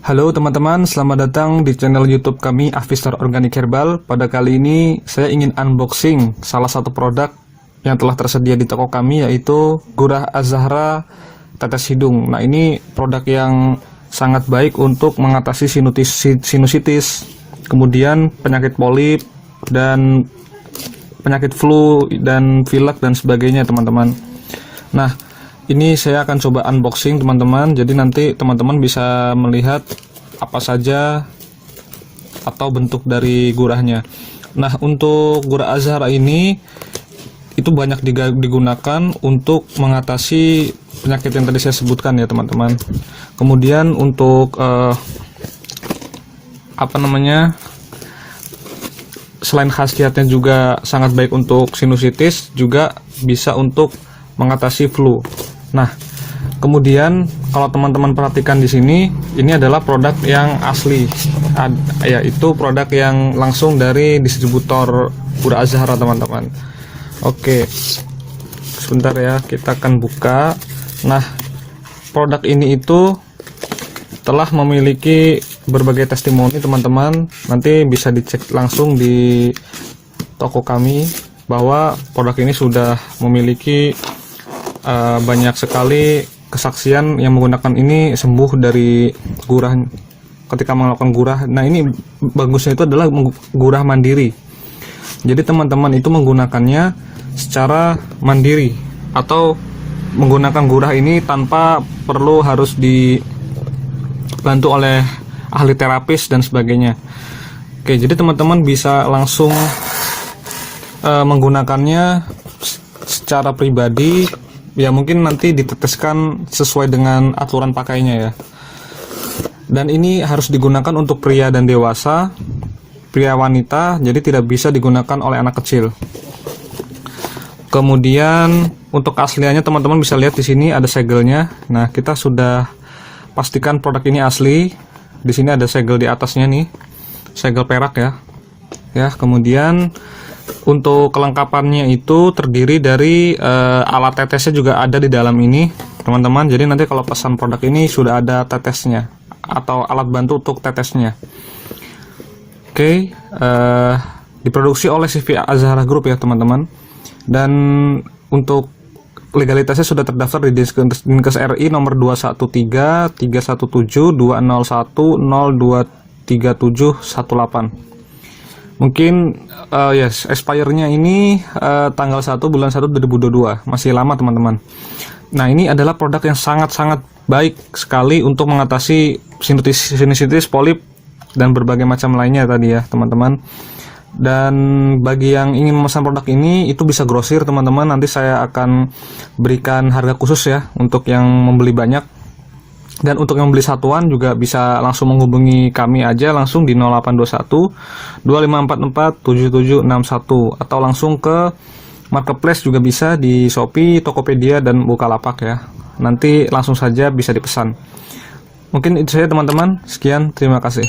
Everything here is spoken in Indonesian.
Halo teman-teman, selamat datang di channel YouTube kami Avistar Organic Herbal. Pada kali ini saya ingin unboxing salah satu produk yang telah tersedia di toko kami, yaitu Gurah Azahra tetes hidung. Nah, ini produk yang sangat baik untuk mengatasi sinusitis, kemudian penyakit polip dan penyakit flu dan pilek dan sebagainya, teman-teman. Nah, ini saya akan coba unboxing, teman-teman. Jadi nanti teman-teman bisa melihat apa saja atau bentuk dari gurahnya. Nah, untuk Gurah Azahra ini itu banyak digunakan untuk mengatasi penyakit yang tadi saya sebutkan ya, teman-teman. Kemudian untuk selain khasiatnya juga sangat baik untuk sinusitis, juga bisa untuk mengatasi flu. Nah, kemudian kalau teman-teman perhatikan di sini, ini adalah produk yang asli, yaitu produk yang langsung dari distributor Gurah Azahra, teman-teman. Oke, sebentar ya, kita akan buka. Nah, produk ini itu telah memiliki berbagai testimoni, teman-teman. Nanti bisa dicek langsung di toko kami bahwa produk ini sudah memiliki banyak sekali kesaksian yang menggunakan ini sembuh dari gurah ketika melakukan gurah. Nah, ini bagusnya itu adalah gurah mandiri. Jadi teman-teman itu menggunakannya secara mandiri atau menggunakan gurah ini tanpa perlu harus dibantu oleh ahli terapis dan sebagainya. Oke, jadi teman-teman bisa langsung menggunakannya secara pribadi. Ya, mungkin nanti diteteskan sesuai dengan aturan pakainya ya. Dan ini harus digunakan untuk pria dan dewasa, pria wanita, jadi tidak bisa digunakan oleh anak kecil. Kemudian untuk keasliannya teman-teman bisa lihat di sini ada segelnya. Nah, kita sudah pastikan produk ini asli. Di sini ada segel di atasnya nih, segel perak ya. Ya, kemudian untuk kelengkapannya itu terdiri dari alat tetesnya juga ada di dalam ini, teman-teman. Jadi nanti kalau pesan produk ini sudah ada tetesnya atau alat bantu untuk tetesnya. Oke, diproduksi oleh CV Azahra Group ya, teman-teman. Dan untuk legalitasnya sudah terdaftar di Dinkes RI nomor 213-317-201-023718. Mungkin expire-nya ini tanggal 1 bulan 1 2022, masih lama, teman-teman. Nah, ini adalah produk yang sangat-sangat baik sekali untuk mengatasi sinusitis, polip dan berbagai macam lainnya tadi ya, teman-teman. Dan bagi yang ingin memesan produk ini itu bisa grosir, teman-teman. Nanti saya akan berikan harga khusus ya untuk yang membeli banyak. Dan untuk yang beli satuan juga bisa langsung menghubungi kami aja langsung di 0821 2544 7761 atau langsung ke marketplace juga bisa di Shopee, Tokopedia dan Bukalapak ya. Nanti langsung saja bisa dipesan. Mungkin itu saja, teman-teman. Sekian, terima kasih.